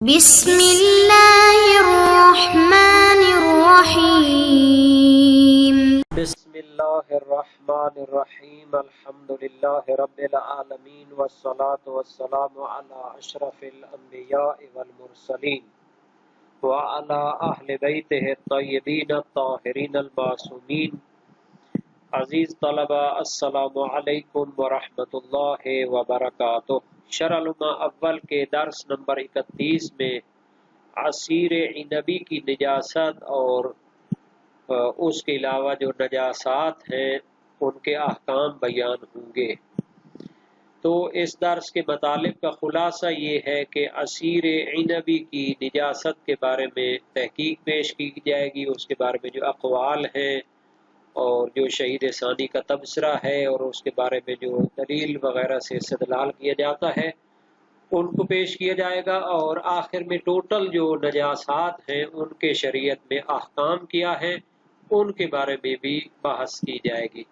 بسم اللہ الرحمن الرحیم بسم اللہ الرحمن الرحیم الحمد للہ رب العالمین والصلاة والسلام علی اشرف الانبیاء والمرسلین وعلی اہل بیتہ الطیبین الطاہرین المعصومین۔ عزیز طلبہ السلام علیکم ورحمۃ اللہ وبرکاتہ۔ شرح علوم اول کے درس نمبر 31 میں عصیر عنبی کی نجاست اور اس کے علاوہ جو نجاسات ہیں ان کے احکام بیان ہوں گے۔ تو اس درس کے مطالب کا خلاصہ یہ ہے کہ عصیر عنبی کی نجاست کے بارے میں تحقیق پیش کی جائے گی، اس کے بارے میں جو اقوال ہیں اور جو شہید ثانی کا تبصرہ ہے اور اس کے بارے میں جو دلیل وغیرہ سے استدلال کیا جاتا ہے ان کو پیش کیا جائے گا، اور آخر میں ٹوٹل جو نجاسات ہیں ان کے شریعت میں احکام کیا ہے ان کے بارے میں بھی بحث کی جائے گی۔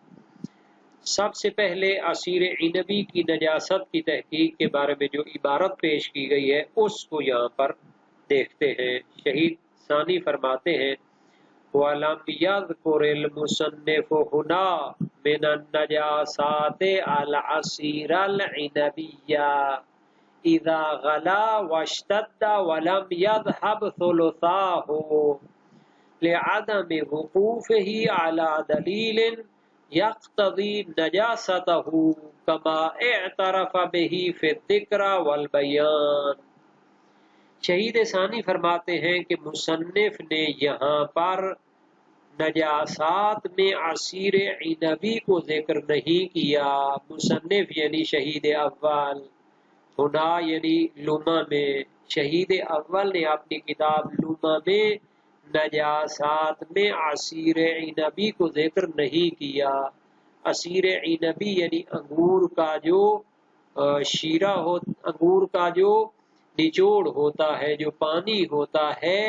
سب سے پہلے عصیر عنبی کی نجاست کی تحقیق کے بارے میں جو عبارت پیش کی گئی ہے اس کو یہاں پر دیکھتے ہیں۔ شہید ثانی فرماتے ہیں وَلَمْ يَذْكُرِ الْمُصَنِّفُ هُنَا مِنَ النَّجَاسَاتِ الْعَصِيرَ الْعِنَبِيَّ اذا غلا واشتد ولم يذهب ثلثاه لعدم وقوفه على دلیل يقتضي نجاسته كما اعترف به في الذکر والبیان۔ شہید ثانی فرماتے ہیں کہ مصنف نے یہاں پر نجاسات میں عصیر عنبی کو ذکر نہیں کیا۔ مصنف یعنی شہید اول، ہونا یعنی لمع میں، شہید اول نے اپنی کتاب لمع میں نجاسات میں عصیر عنبی کو ذکر نہیں کیا۔ عصیر عنبی یعنی انگور کا جو شیرہ ہو، انگور کا جو نچوڑ ہوتا ہے، جو پانی ہوتا ہے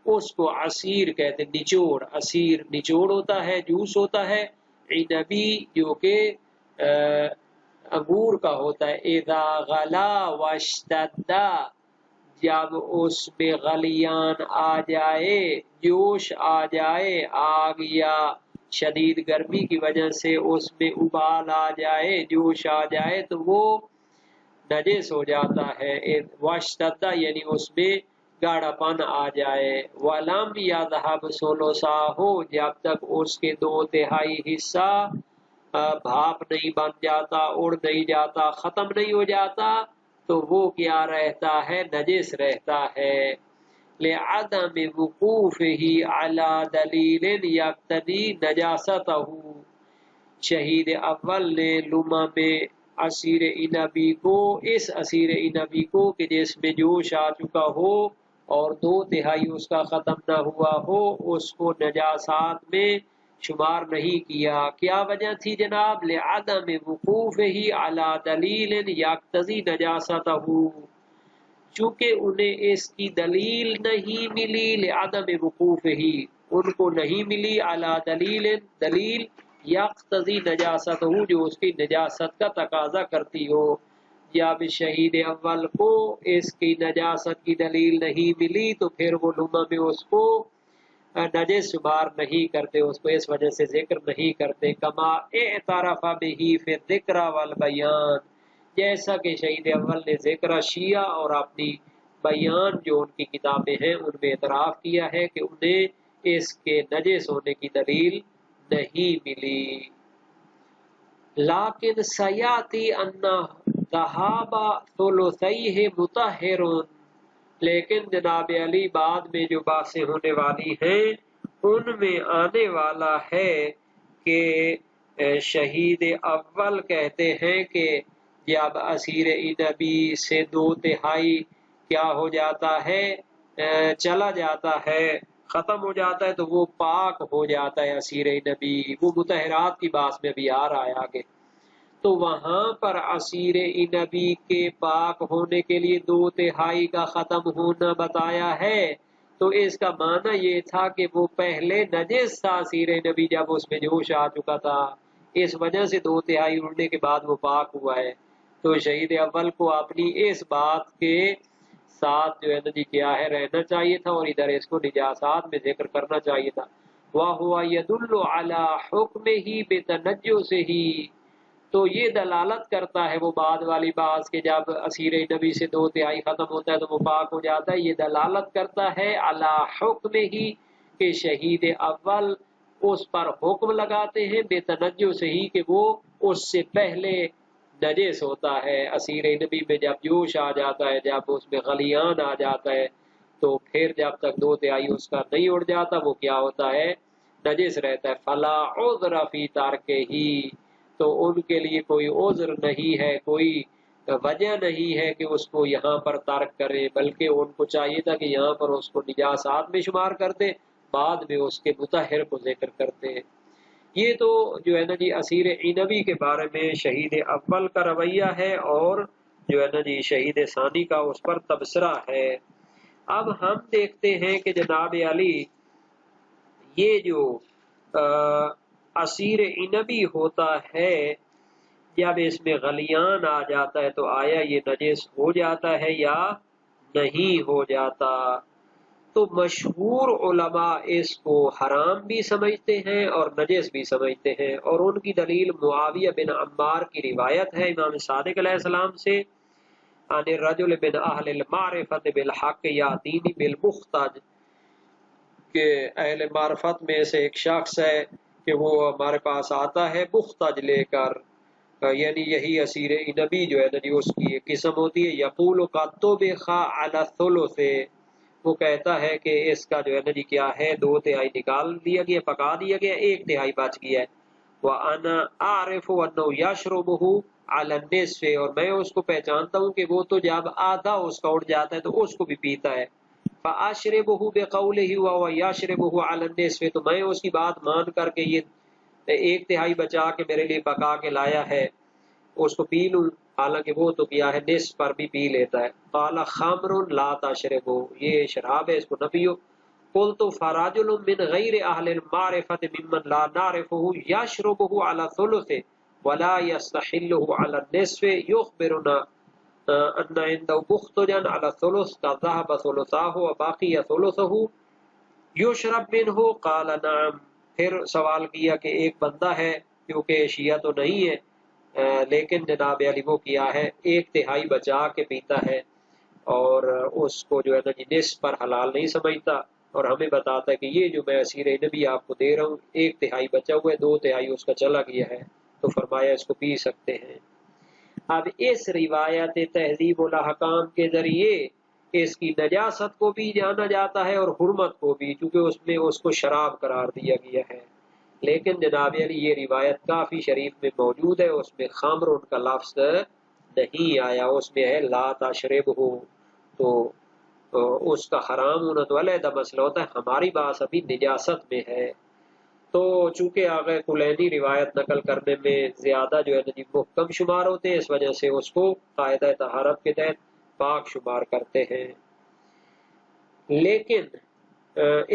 اس کو عصیر کہتے ہیں۔ نچوڑ، عصیر نچوڑ ہوتا ہے، جوس ہوتا ہے۔ عنبی جو کہ انگور کا ہوتا ہے۔ اذا غلا واشتد، جب اس میں غلیان آ جائے، جوش آ جائے، آگ یا شدید گرمی کی وجہ سے اس میں ابال آ جائے، جوش آ جائے تو وہ نجس ہو جاتا ہے۔ واشتد یعنی اس میں گاڑھا پن آ جائے۔ ولم یذهب ثلثاه، جب تک اس کے 2/3 حصہ بھاپ نہیں بن جاتا، اڑ نہیں جاتا، ختم نہیں ہو جاتا تو وہ کیا رہتا ہے؟ نجس رہتا ہے۔ لعدم وقوفه على دلیل یقتضی نجاسته، شہید اول نے لمع میں عصیر عنبی کو، اس عصیر عنبی کو کہ جس میں جوش آ چکا ہو اور 2/3 اس کا ختم نہ ہوا ہو، اس کو نجاسات میں شمار نہیں کیا۔ کیا وجہ تھی جناب؟ لعدم وقوفه على دلیل یقتضی نجاسته، چونکہ انہیں اس کی دلیل نہیں ملی۔ لعدم وقوفه، ان کو نہیں ملی، على دلیل، دلیل یقتضی نجاسته، جو اس کی نجاست کا تقاضا کرتی ہو۔ جب شہید اول کو اس کی نجاست کی دلیل نہیں ملی تو پھر وہ لمع میں اس کو نجس شمار نہیں کرتے، اس کو اس وجہ سے ذکر نہیں کرتے۔ کما اعترف به فی الذکر والبیان، جیسا کہ شہید اول نے ذکر شیعہ اور اپنی بیان جو ان کی کتابیں ہیں ان میں اعتراف کیا ہے کہ انہیں اس کے نجس ہونے کی دلیل نہیں ملی۔ لیکن سیاتی ان ذہاب ثلثیہ مطہر، لیکن جناب علی بعد میں جو باتیں ہونے والی ہیں ان میں آنے والا ہے کہ شہید اول کہتے ہیں کہ جب عصیر عنبی سے 2/3 کیا ہو جاتا ہے؟ چلا جاتا ہے، ختم ہو جاتا ہے تو وہ پاک ہو جاتا ہے عصیر عنبی۔ وہ مطہرات کی بات میں بھی آ رہا ہے آگے، تو وہاں پر عصیر عنبی کے پاک ہونے کے لیے 2/3 کا ختم ہونا بتایا ہے، تو اس کا معنی یہ تھا کہ وہ پہلے نجس تھا عصیر عنبی جب اس میں جوش آ چکا تھا، اس وجہ سے 2/3 اڑنے کے بعد وہ پاک ہوا ہے۔ تو شہید اول کو اپنی اس بات کے ساتھ جو ہے نا جی کیا ہے رہنا چاہیے تھا، اور ادھر اس کو نجاسات میں ذکر کرنا چاہیے تھا۔ وَهُوَ يَدُلُّ عَلَى حُكْمِهِ بِتَنَجُّسِهِ، تو یہ دلالت کرتا ہے وہ بعد والی بات کہ جب اسیر نبی سے 2/3 ختم ہوتا ہے تو وہ پاک ہو جاتا ہے، یہ دلالت کرتا ہے علی حکم ہی کہ شہید اول اس پر حکم لگاتے ہیں بے تنجس سے ہی کہ وہ اس سے پہلے نجس ہوتا ہے۔ اسیر نبی میں جب جوش آ جاتا ہے، جب اس میں غلیان آ جاتا ہے، تو پھر جب تک 2/3 اس کا نہیں اڑ جاتا وہ کیا ہوتا ہے؟ نجس رہتا ہے۔ فلا عذر فی ترکہ، تو ان کے لیے کوئی عذر نہیں ہے، کوئی وجہ نہیں ہے کہ اس کو یہاں پر ترک کرے، بلکہ ان کو چاہیے تھا کہ یہاں پر اس کو نجاسات میں شمار کرتے، بعد میں اس کے مطہر کو ذکر کرتے۔ یہ تو جو ہے نا جی اسیر نبی کے بارے میں شہید اول کا رویہ ہے، اور جو ہے نا جی شہید ثانی کا اس پر تبصرہ ہے۔ اب ہم دیکھتے ہیں کہ جناب علی یہ جو اسیر نبی ہوتا ہے، جب اس میں غلیان آ جاتا ہے تو آیا یہ نجس ہو جاتا ہے یا نہیں ہو جاتا؟ تو مشہور علماء اس کو حرام بھی سمجھتے ہیں اور نجس بھی سمجھتے ہیں، اور ان کی دلیل معاویہ بن عمار کی روایت ہے امام صادق علیہ السلام سے، عن الرجل من اہل المعرفت بالحق یاتینی بالمختج، کہ اہل معرفت میں سے ایک شخص ہے کہ وہ ہمارے پاس آتا ہے مختج لے کر، یعنی یہی اسیر نبی جو ہے نا جی اس کی ایک قسم ہوتی ہے۔ یقول قطو بخا علی الثلث، وہ کہتا ہے کہ اس کا جو ہے نا جی کیا ہے 2/3 نکال دیا گیا، پکا دیا گیا، 1/3 بچ گیا ہے۔ وَأَنَا أَعْرِفُ أَنَّهُ يَشْرُبُهُ عَلَى النِّصْفِ، اور میں اس کو پہچانتا ہوں کہ وہ تو جب آدھا اس کا اڑ جاتا ہے تو اس کو بھی پیتا ہے۔ فَأَشْرِبُهُ بِقَوْلِهِ وَهُوَ يَشْرِبُهُ عَلَى النِّصْفِ، تو میں اس کی بات مان کر کے یہ 1/3 بچا کے میرے لیے پکا کے لایا ہے، اس کو پی لوں، حالانکہ وہ تو کیا ہے نصف پر بھی پی لیتا ہے۔ قال خمر لا تشربو، یہ شراب ہے اس کو نہ پیو۔ قلت فرجل من غیر اہل المعرفت ممن لا نعرفه یشربه على الثلث ولا يستحله على النصف یخبرنا ان عنده مختجا على الثلث كذهب ثلثاه وباقي ثلثه یشرب منه قال نعم۔ پھر سوال کیا کہ ایک بندہ ہے، کیونکہ شیعہ تو نہیں ہے، لیکن جناب علی وہ کیا ہے 1/3 بچا کے پیتا ہے، اور اس کو جو ہے نا جی نصف پر حلال نہیں سمجھتا، اور ہمیں بتاتا ہے کہ یہ جو میں اسیر نبی آپ کو دے رہا ہوں 1/3 بچا ہوا ہے، 2/3 اس کا چلا گیا ہے، تو فرمایا اس کو پی سکتے ہیں۔ اب اس روایت تہذیب الاحکام کے ذریعے اس کی نجاست کو بھی جانا جاتا ہے اور حرمت کو بھی، چونکہ اس میں اس کو شراب قرار دیا گیا ہے۔ لیکن جناب علی یہ روایت کافی شریف میں موجود ہے، اس میں خمر ان کا لفظ نہیں آیا، اس میں ہے لا تشربہ، تو اس کا حرام ہونا تو علیحدہ مسئلہ ہوتا ہے، ہماری بات ابھی نجاست میں ہے۔ تو چونکہ آگے کلینی روایت نقل کرنے میں زیادہ جو ہے نا جی محکم شمار ہوتے ہیں، اس وجہ سے اس کو قاعدہ طہارت کے تحت پاک شمار کرتے ہیں۔ لیکن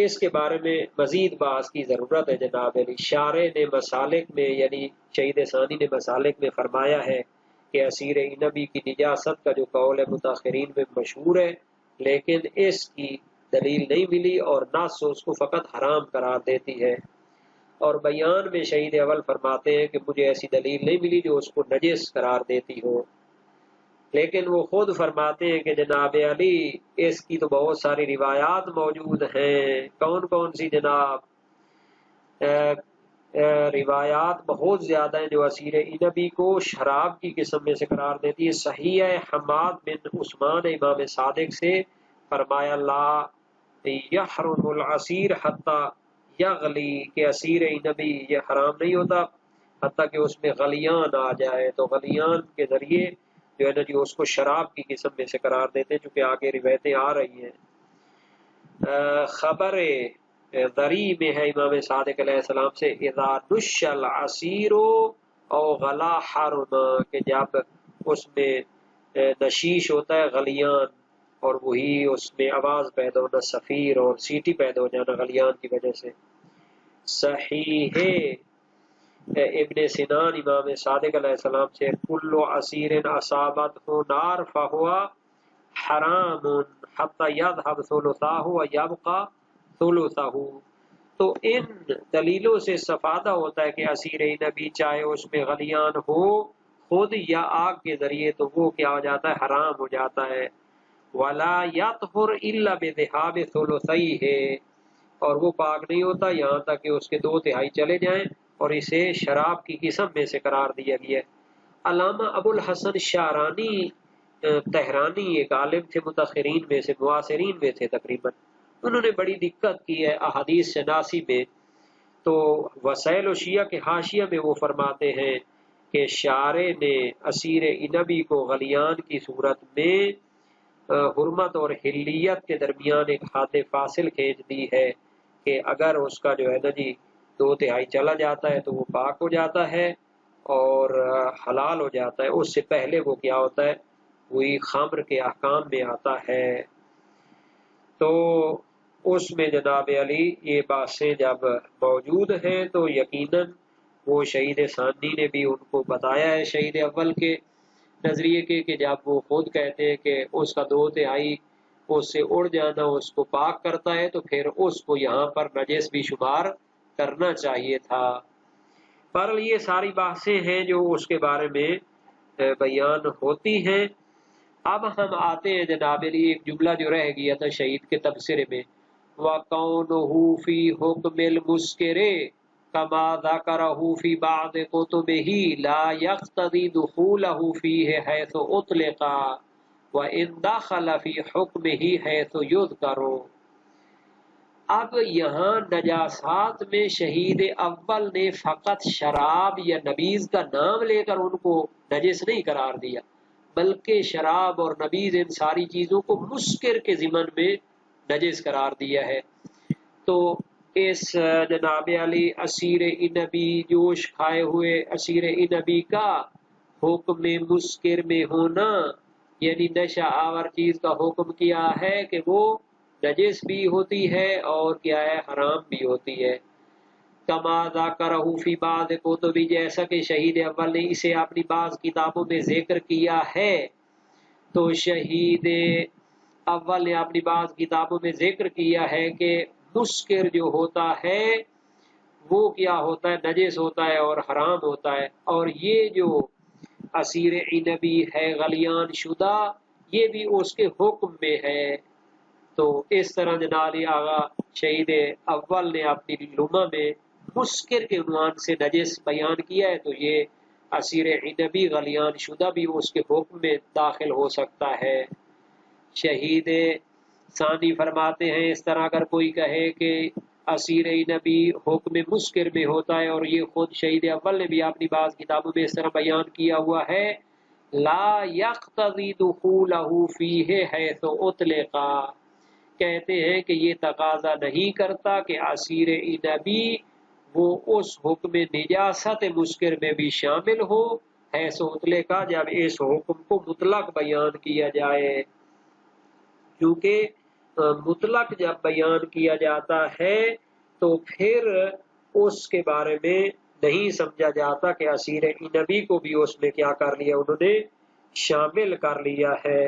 اس کے بارے میں مزید بحث کی ضرورت ہے جناب علی۔ شارح نے مسالک میں، یعنی شہید ثانی نے مسالک میں فرمایا ہے کہ اسیر نبی کی نجاست کا جو قول ہے متاخرین میں مشہور ہے، لیکن اس کی دلیل نہیں ملی، اور نص اس کو فقط حرام قرار دیتی ہے، اور بیان میں شہید اول فرماتے ہیں کہ مجھے ایسی دلیل نہیں ملی جو اس کو نجس قرار دیتی ہو۔ لیکن وہ خود فرماتے ہیں کہ جناب علی اس کی تو بہت ساری روایات موجود ہیں۔ کون کون سی جناب؟ روایات بہت زیادہ ہیں جو اسیر نبی کو شراب کی قسم میں سے قرار دیتی ہے۔ صحیح ہے حماد بن عثمان امام صادق سے فرمایا لا یحرم العصیر حتی یغلی، کہ اسیر نبی یہ حرام نہیں ہوتا حتیٰ کہ اس میں غلیان آ جائے، تو غلیان کے ذریعے جو ہے نا جی اس کو شراب کی قسم میں سے قرار دیتے ہیں، چونکہ آگے روایتیں آ رہی ہیں۔ خبر ذری میں ہے امام صادق علیہ السلام سے اذا نش العصیر او غلا حرم، کہ جب اس میں نشیش ہوتا ہے غلیان، اور وہی اس میں آواز پیدا ہونا، صفیر اور سیٹی پیدا ہو جانا غلیان کی وجہ سے۔ صحیح ابن سنان امام صادق علیہ السلام سے کل عصیر اصابت ہو نار فہوا حرام حتی یذهب ثلثہ و یبقى ثلثہ۔ تو ان دلیلوں سے استفادہ ہوتا ہے کہ اسیر نبی چاہے اس میں غلیان ہو خود یا آگ کے ذریعے تو وہ کیا ہو جاتا ہے، حرام ہو جاتا ہے۔ ولا یطہر الا بذهاب ثلثیہ، اور وہ پاک نہیں ہوتا یہاں تک کہ اس کے 2/3 چلے جائیں، اور اسے شراب کی قسم میں سے قرار دیا گیا ہے۔ علامہ ابو الحسن شعرانی تہرانی ایک عالم تھے، متاخرین میں سے، معاصرین میں تھے تقریباً، انہوں نے بڑی دقت کی ہے احادیث شناسی میں۔ تو وسائل و شیعہ کے حاشیہ میں وہ فرماتے ہیں کہ شارع نے اسیر نبی کو غلیان کی صورت میں حرمت اور حلیت کے درمیان ایک حد فاصل کھینچ دی ہے کہ اگر اس کا جو ہے نا جی 2/3 چلا جاتا ہے تو وہ پاک ہو جاتا ہے اور حلال ہو جاتا ہے، اس سے پہلے وہ کیا ہوتا ہے، وہی خمر کے احکام میں آتا ہے۔ تو اس میں جناب علی یہ باتیں جب موجود ہیں تو یقیناً وہ شہید ثانی نے بھی ان کو بتایا ہے شہید اول کے نظریے کے، کہ جب وہ خود کہتے ہیں کہ اس کا 2/3 اس سے اڑ جانا اس کو پاک کرتا ہے، تو پھر اس کو یہاں پر نجس بھی شمار کرنا چاہیے تھا۔ پر یہ ساری باتیں ہیں جو اس کے بارے میں بیان ہوتی ہیں۔ اب ہم آتے ہیں جناب علی ایک جملہ جو رہ گیا تھا شہید کے تبصرے میں، وَقَوْنُهُ فِي حُكْمِ الْمُسْكِرِ كَمَا ذَكَرَهُ فِي بَعْضِ كُتُبِهِ لَا يَقْتَضِي دُخُولَهُ فِيهِ حَيْثُ أُطْلِقَ وَإِنْ دَخَلَ فِي حُكْمِهِ حَيْثُ يُذْكَرُ۔ اب یہاں نجاسات میں شہید اول نے فقط شراب یا نبیذ کا نام لے کر ان کو نجس نہیں قرار دیا، بلکہ شراب اور نبیذ ان ساری چیزوں کو مسکر کے ضمن میں نجس قرار دیا ہے۔ تو اس جناب علی اسیر نبی جوش کھائے ہوئے اسیر نبی کا حکم مسکر میں ہونا، یعنی نشہ آور چیز کا حکم کیا ہے کہ وہ نجس بھی ہوتی ہے اور کیا ہے، حرام بھی ہوتی ہے۔ کما ذکرہ فی بعض کتب، جیسا کہ شہید اول نے اسے اپنی بعض کتابوں میں ذکر کیا ہے۔ تو شہید اول نے اپنی بعض کتابوں میں ذکر کیا ہے کہ مسکر جو ہوتا ہے وہ کیا ہوتا ہے، نجس ہوتا ہے اور حرام ہوتا ہے، اور یہ جو اسیر نبی ہے غلیان شدہ یہ بھی اس کے حکم میں ہے۔ تو اس طرح جناب آغا شہید اول نے اپنی لمح میں مسکر کے عنوان سے نجس بیان کیا ہے، تو یہ اسیر نبی غلیان شدہ بھی اس کے حکم میں داخل ہو سکتا ہے۔ شہید ثانی فرماتے ہیں اس طرح اگر کوئی کہے کہ اسیر نبی حکم مسکر میں ہوتا ہے، اور یہ خود شہید اول نے بھی اپنی بعض کتابوں میں اس طرح بیان کیا ہوا ہے، لا یقتضی دخولہ فیہ حیث اطلق، کہتے ہیں کہ یہ تقاضا نہیں کرتا کہ اسیر نبی وہ اس حکم نجاست مسکر میں بھی شامل ہو، حیث اطلق، جب اس حکم کو مطلق بیان کیا جائے، کیونکہ مطلق جب بیان کیا جاتا ہے تو پھر اس کے بارے میں نہیں سمجھا جاتا کہ اسیر نبی کو بھی اس میں کیا کر لیا، انہوں نے شامل کر لیا ہے۔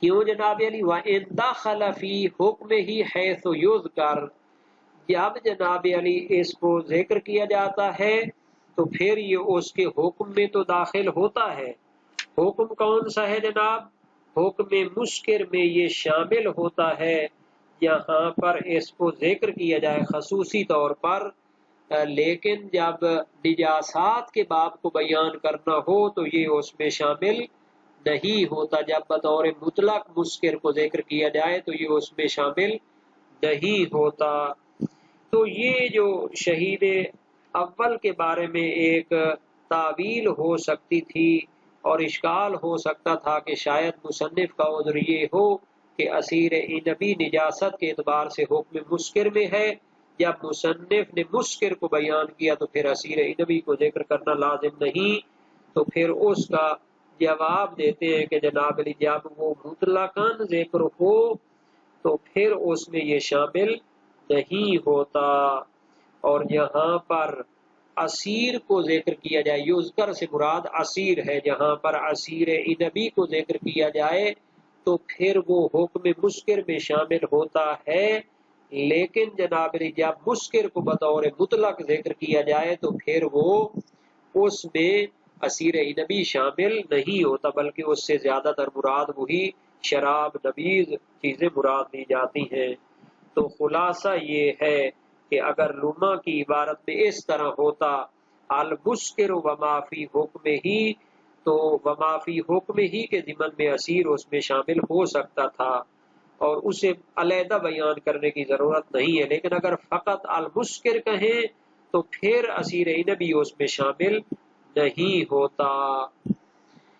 کیوں جناب علی؟ وَإِن دَخَلَ فِي حُكْمِهِ حَيْثُ يُذْكَرُ، جب جناب علی اس کو ذکر کیا جاتا ہے تو پھر یہ اس کے حکم میں تو داخل ہوتا ہے۔ حکم کون سا ہے جناب؟ حکم مسکر میں یہ شامل ہوتا ہے، یہاں پر اس کو ذکر کیا جائے خصوصی طور پر، لیکن جب نجاسات کے باب کو بیان کرنا ہو تو یہ اس میں شامل نہیں ہوتا۔ جب بطور مطلق مسکر کو ذکر کیا جائے تو یہ اس میں شامل نہیں ہوتا۔ تو یہ جو شہید اول کے بارے میں ایک تعویل ہو سکتی تھی اور اشکال ہو سکتا تھا کہ شاید مصنف کا عذر یہ ہو کہ اسیر نبی نجاست کے اعتبار سے حکم مسکر میں ہے، جب مصنف نے مسکر کو بیان کیا تو پھر اسیر نبی کو ذکر کرنا لازم نہیں، تو پھر اس کا جواب دیتے ہیں کہ جناب علی جب وہ مطلقاً ذکر ہو تو پھر اس میں یہ شامل نہیں ہوتا، اور یہاں پر اسیر کو ذکر کیا جائے، یذکر سے مراد اسیر ہے، جہاں پر اسیر نبی کو ذکر کیا جائے تو پھر وہ حکم مسکر میں شامل ہوتا ہے، لیکن جناب جب مسکر کو بطور مطلق ذکر کیا جائے تو پھر وہ اس میں اسیر نبی شامل نہیں ہوتا، بلکہ اس سے زیادہ تر مراد وہی شراب نبیذ چیزیں مراد لی جاتی ہیں۔ تو خلاصہ یہ ہے کہ اگر لما کی عبارت میں اس طرح ہوتا المسکر وما فی حکم ہی، تو وما فی حکم ہی کے ضمن میں اسیر اس میں شامل ہو سکتا تھا اور اسے علیحدہ بیان کرنے کی ضرورت نہیں ہے، لیکن اگر فقط المسکر کہیں تو پھر اسیر نبی اس میں شامل نہیں ہوتا۔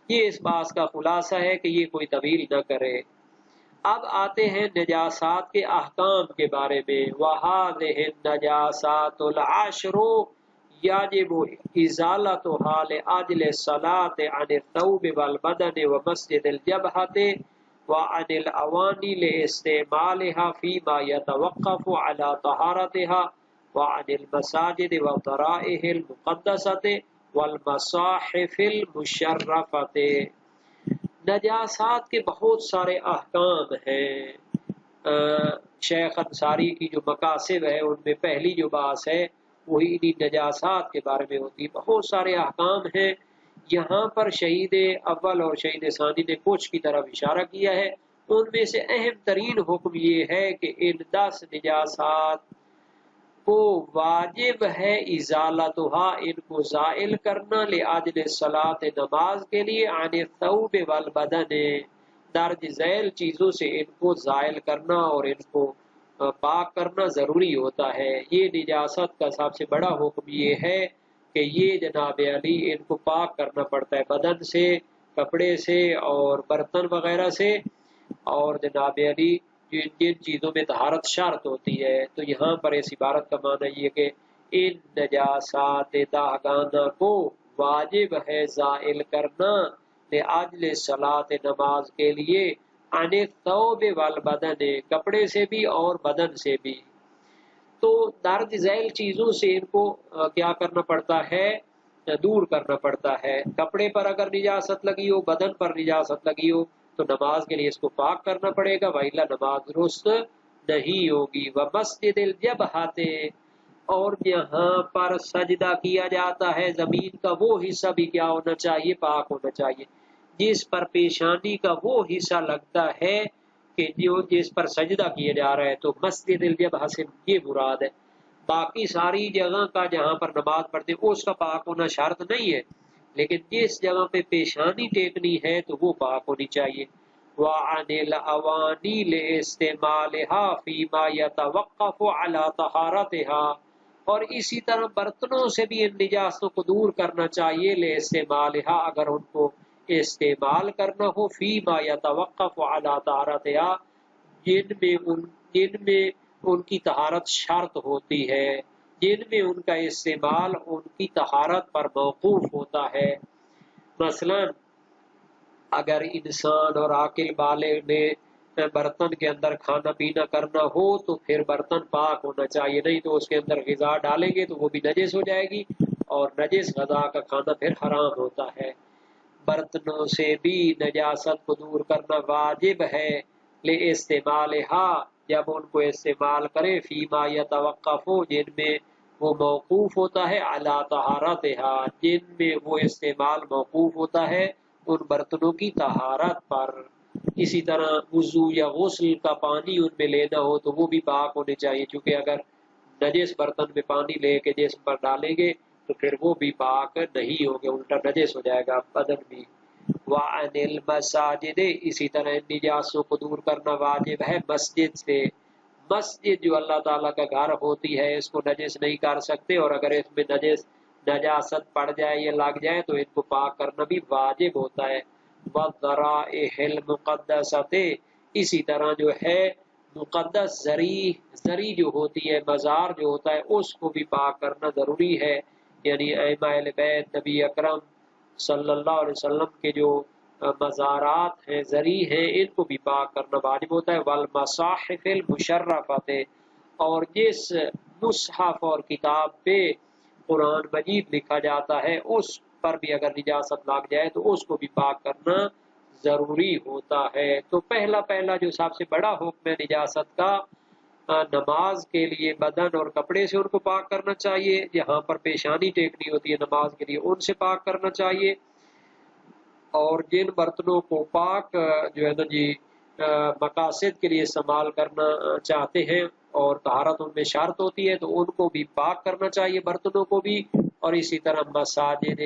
یہ اس بات کا خلاصہ ہے کہ یہ کوئی طویل نہ کرے۔ اب آتے ہیں نجاسات کے احکام کے بارے میں۔ وَهَذِهِ النَّجَاسَاتُ الْعَشْرُ يَجِبُ إِزَالَتُهَا لِأَجْلِ الصَّلَاةِ عَنِ الثَّوْبِ وَالْبَدَنِ وَمَسْجِدِ الْجَبْهَةِ وَعَنِ الْأَوَانِي لِإِسْتِعْمَالِهَا فِيمَا يَتَوَقَّفُ عَلَى طَهَارَتِهَا وَعَنِ الْمَسَاجِدِ وَالضَّرَائِحِ الْمُقَدَّسَةِ وَالْمَصَاحِفِ الْمُشَرَّفَةِ۔ نجاسات کے بہت سارے احکام ہیں۔ شیخ انصاری کی جو مقاصد ہے ان میں پہلی جو بات ہے وہی انہی نجاسات کے بارے میں ہوتی ہے۔ بہت سارے احکام ہیں، یہاں پر شہید اول اور شہید ثانی نے کچھ کی طرف اشارہ کیا ہے۔ ان میں سے اہم ترین حکم یہ ہے کہ ان 10 نجاسات کو واجب ہے ازالتھا، ان کو زائل کرنا، لأجل الصلاۃ، نماز کے لیے، عن الثوب والبدن، درج ذیل چیزوں سے ان کو زائل کرنا اور ان کو پاک کرنا ضروری ہوتا ہے۔ یہ نجاست کا سب سے بڑا حکم یہ ہے کہ یہ جناب علی ان کو پاک کرنا پڑتا ہے، بدن سے، کپڑے سے اور برتن وغیرہ سے، اور جناب علی جن چیزوں میں طہارت شرط ہوتی ہے۔ تو یہاں پر اس عبارت کا معنی یہ کہ ان نجاسات داغانہ کو واجب ہے زائل کرنا، لأجل صلاۃ، نماز کے لیے، عن الثوب والبدن، کپڑے سے بھی اور بدن سے بھی۔ تو درج ذیل چیزوں سے ان کو کیا کرنا پڑتا ہے، دور کرنا پڑتا ہے۔ کپڑے پر اگر نجاست لگی ہو، بدن پر نجاست لگی ہو تو نماز کے لیے اس کو پاک کرنا پڑے گا، وإلا نماز درست نہیں ہوگی۔ ومسجد الجبہۃ، اور یہاں پر سجدہ کیا جاتا ہے زمین کا وہ حصہ بھی کیا ہونا چاہیے، پاک ہونا چاہیے۔ جس پر پیشانی کا وہ حصہ لگتا ہے کہ جس پر سجدہ کیا جا رہا ہے، تو مسجد الجبہہ سے یہ مراد ہے۔ باقی ساری جگہ کا جہاں پر نماز پڑھتے ہیں اس کا پاک ہونا شرط نہیں ہے، لیکن جس جگہ پہ پیشانی ٹیکنی ہے تو وہ پاک ہونی چاہیے۔ وَعَنِ الْأَوَانِي لِإِسْتِعْمَالِهَا فِيمَا يَتَوَقَّفُ عَلَى طَهَارَتِهَا، اور اسی طرح برتنوں سے بھی ان نجاستوں کو دور کرنا چاہیے، لِإِسْتِعْمَالِهَا، اگر ان کو استعمال کرنا ہو، فِيمَا يَتَوَقَّفُ عَلَى طَهَارَتِهَا، جن میں ان کی طہارت شرط ہوتی ہے، جن میں ان کا استعمال ان کی طہارت پر موقوف ہوتا ہے۔ مثلا اگر انسان اور عاقل بالغ نے برتن کے اندر کھانا پینا کرنا ہو تو پھر برتن پاک ہونا چاہیے، نہیں تو اس کے اندر غذا ڈالیں گے تو وہ بھی نجس ہو جائے گی، اور نجس غذا کا کھانا پھر حرام ہوتا ہے۔ برتنوں سے بھی نجاست کو دور کرنا واجب ہے، لِإِسْتِعْمَالِهَا، جب ان کو استعمال کرے، فیما یتوقف، جن میں وہ موقوف ہوتا ہے، علی طہارتها، جن میں وہ استعمال موقوف ہوتا ہے ان برتنوں کی طہارت پر۔ اسی طرح وضو یا غسل کا پانی ان میں لینا ہو تو وہ بھی پاک ہونے چاہیے، چونکہ اگر نجس برتن میں پانی لے کے جسم پر ڈالیں گے تو پھر وہ بھی پاک نہیں ہوگے، الٹا نجس ہو جائے گا بدن بھی۔ وَعَنِ الْمَسَاجِدِ، اسی طرح نجاسوں کو دور کرنا واجب ہے مسجد سے۔ مسجد جو اللہ تعالیٰ کا گھر ہوتی ہے اس کو نجس نہیں کر سکتے، اور اگر اس میں نجاست پڑ جائے یا لگ جائے تو ان کو پاک کرنا بھی واجب ہوتا ہے۔ وَالذَّرَائِحِ الْمُقَدَّسَةِ، اسی طرح جو ہے مقدس زری جو ہوتی ہے، مزار جو ہوتا ہے، اس کو بھی پاک کرنا ضروری ہے۔ یعنی ائمہ اہل بیت، نبی اکرم صلی اللہ علیہ وسلم کے جو مزارات ہیں، زری ہیں، ان کو بھی پاک کرنا واجب ہوتا ہے۔ والمصاحف المشرفۃ، اور جس مصحف اور کتاب پہ قرآن مجید لکھا جاتا ہے اس پر بھی اگر نجاست لگ جائے تو اس کو بھی پاک کرنا ضروری ہوتا ہے۔ تو پہلا جو سب سے بڑا حکم ہے نجاست کا، نماز کے لیے بدن اور کپڑے سے ان کو پاک کرنا چاہیے، جہاں پر پیشانی ٹیکنی ہوتی ہے نماز کے لیے ان سے پاک کرنا چاہیے، اور جن برتنوں کو پاک جو ہے نا جی مقاصد کے لیے استعمال کرنا چاہتے ہیں اور طہارت ان میں شرط ہوتی ہے تو ان کو بھی پاک کرنا چاہیے، برتنوں کو بھی، اور اسی طرح مساجد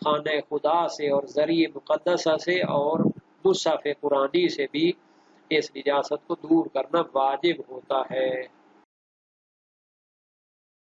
خانہ خدا سے اور ذریعہ مقدسہ سے اور مصحف قرآنی سے بھی اس نجاست کو دور کرنا واجب ہوتا ہے۔